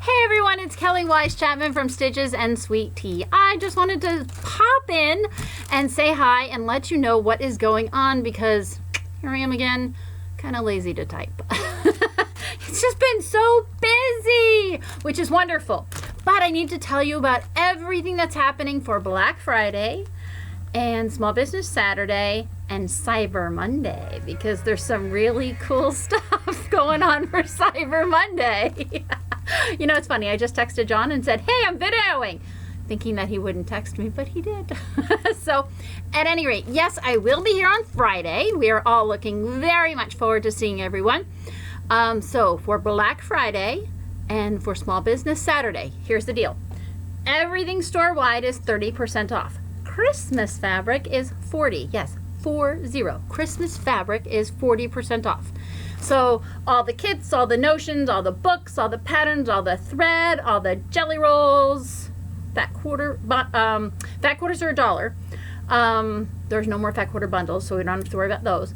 Hey everyone, it's Kelly Wise Chapman from Stitches and Sweet Tea. I just wanted to pop in and say hi and let you know what is going on because here I am again, kind of lazy to type. It's just been so busy, which is wonderful. But I need to tell you about everything that's happening for Black Friday and Small Business Saturday and Cyber Monday because there's some really cool stuff going on for Cyber Monday. You know, it's funny. I just texted John and said, hey, I'm videoing, thinking that he wouldn't text me, but he did. So at any rate, yes, I will be here on Friday. We are all looking very much forward to seeing everyone. So for Black Friday and for Small Business Saturday, here's the deal. Everything store-wide is 30% off. Christmas fabric is 40. Yes, 40. Christmas fabric is 40% off. So all the kits, all the notions, all the books, all the patterns, all the thread, all the jelly rolls, fat quarters are $1. There's no more fat quarter bundles, so we don't have to worry about those.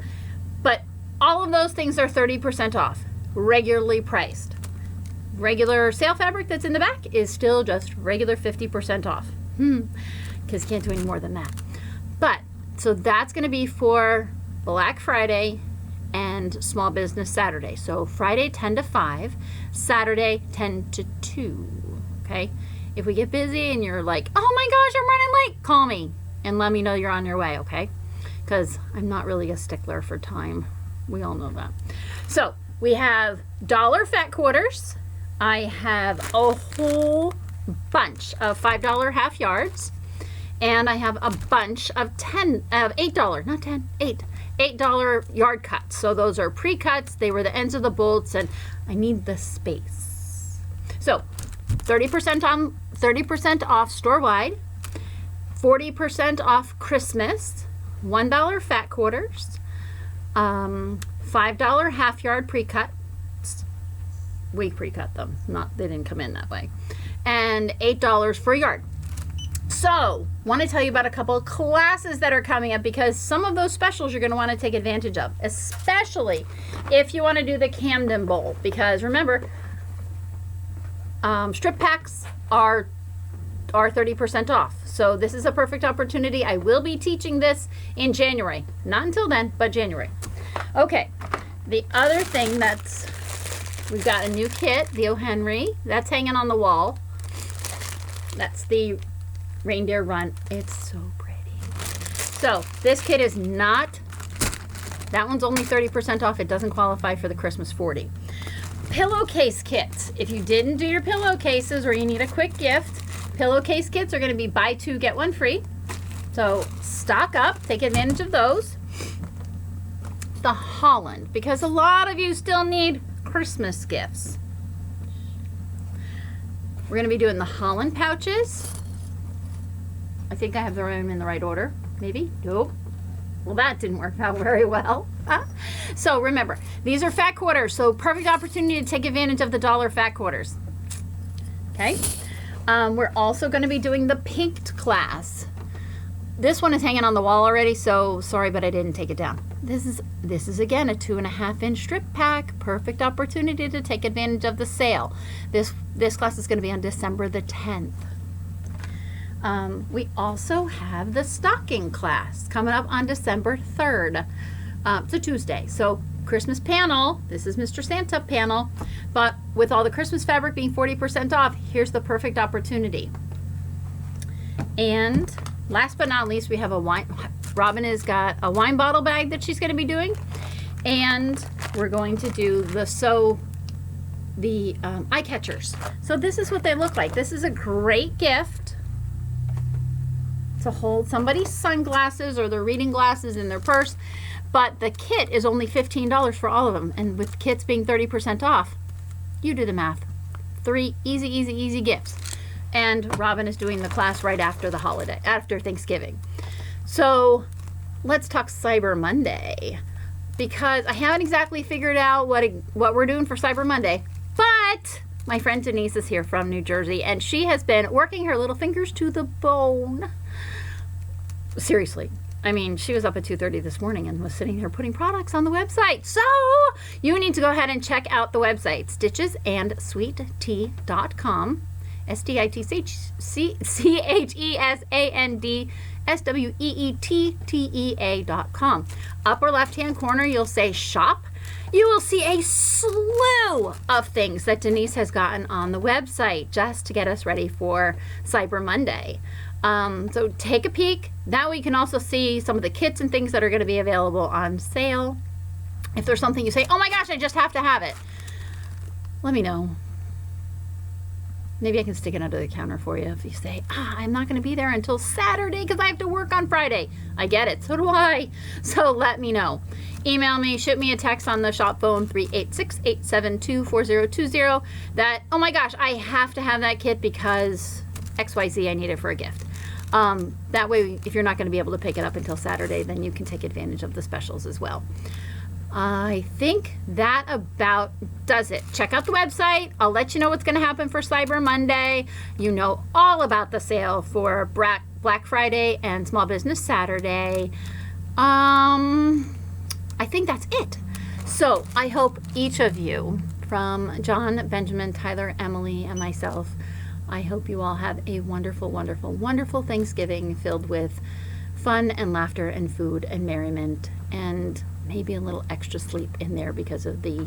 But all of those things are 30% off, regularly priced. Regular sale fabric that's in the back is still just regular 50% off. Because you can't do any more than that. But, so that's going to be for Black Friday and Small Business Saturday. So Friday 10 to 5, Saturday 10 to 2, okay? If we get busy and you're like, oh my gosh, I'm running late, call me and let me know you're on your way, okay? Because I'm not really a stickler for time. We all know that. So we have dollar fat quarters. I have a whole bunch of $5 half yards. And I have a bunch of $8 yard cuts. So those are pre-cuts. They were the ends of the bolts, and I need the space. So 30% off store-wide, 40% off Christmas, $1 fat quarters, $5 half yard pre-cuts. We pre-cut them, they didn't come in that way, and $8 for a yard. So, want to tell you about a couple of classes that are coming up because some of those specials you're going to want to take advantage of, especially if you want to do the Camden Bowl. Because remember, strip packs are 30% off. So this is a perfect opportunity. I will be teaching this in January. Not until then, but January. Okay, the other thing we've got a new kit, the O. Henry. That's hanging on the wall. That's the Reindeer Run. It's so pretty. So this kit is not, that one's only 30% off. It doesn't qualify for the Christmas 40. Pillowcase kits. If you didn't do your pillowcases or you need a quick gift, pillowcase kits are going to be buy two, get one free. So stock up, take advantage of those. The Holland, because a lot of you still need Christmas gifts. We're going to be doing the Holland pouches. I think I have them in the right order. Maybe? Nope. Well, that didn't work out very well. So remember, these are fat quarters, so perfect opportunity to take advantage of the dollar fat quarters. Okay. We're also going to be doing the pinked class. This one is hanging on the wall already, so sorry, but I didn't take it down. This is again a 2.5-inch strip pack. Perfect opportunity to take advantage of the sale. This class is going to be on December the 10th. We also have the stocking class coming up on December 3rd. It's a Tuesday. So Christmas panel, this is Mr. Santa panel, but with all the Christmas fabric being 40% off, here's the perfect opportunity. And last but not least, we have Robin has got a wine bottle bag that she's going to be doing. And we're going to do the eye catchers. So this is what they look like. This is a great gift to hold somebody's sunglasses or their reading glasses in their purse, but the kit is only $15 for all of them, and with kits being 30% off, you do the math. 3 easy gifts. And Robin is doing the class right after the holiday, after Thanksgiving. So let's talk Cyber Monday, because I haven't exactly figured out what we're doing for Cyber Monday, but my friend Denise is here from New Jersey, and she has been working her little fingers to the bone. Seriously. I mean, she was up at 2:30 this morning and was sitting here putting products on the website. So you need to go ahead and check out the website, stitchesandsweettea.com. STITCHESANDSWEETTEA.com. Upper left-hand corner, you'll say shop. You will see a slew of things that Denise has gotten on the website just to get us ready for Cyber Monday. So take a peek. That way you can also see some of the kits and things that are going to be available on sale. If there's something you say, oh my gosh, I just have to have it, let me know. Maybe I can stick it under the counter for you if you say, I'm not going to be there until Saturday because I have to work on Friday. I get it. So do I. So let me know. Email me, shoot me a text on the shop phone, 386-872-4020. That, oh my gosh, I have to have that kit because XYZ, I need it for a gift. That way, if you're not going to be able to pick it up until Saturday, then you can take advantage of the specials as well. I think that about does it. Check out the website. I'll let you know what's going to happen for Cyber Monday. You know all about the sale for Black Friday and Small Business Saturday. I think that's it. So I hope each of you, from John, Benjamin, Tyler, Emily, and myself, I hope you all have a wonderful, wonderful, wonderful Thanksgiving filled with fun and laughter and food and merriment and maybe a little extra sleep in there because of the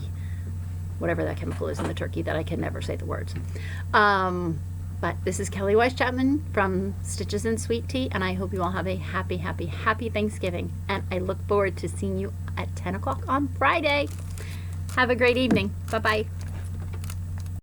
whatever that chemical is in the turkey that I can never say the words. But this is Kelly Weiss Chapman from Stitches and Sweet Tea, and I hope you all have a happy, happy, happy Thanksgiving. And I look forward to seeing you at 10 o'clock on Friday. Have a great evening. Bye-bye.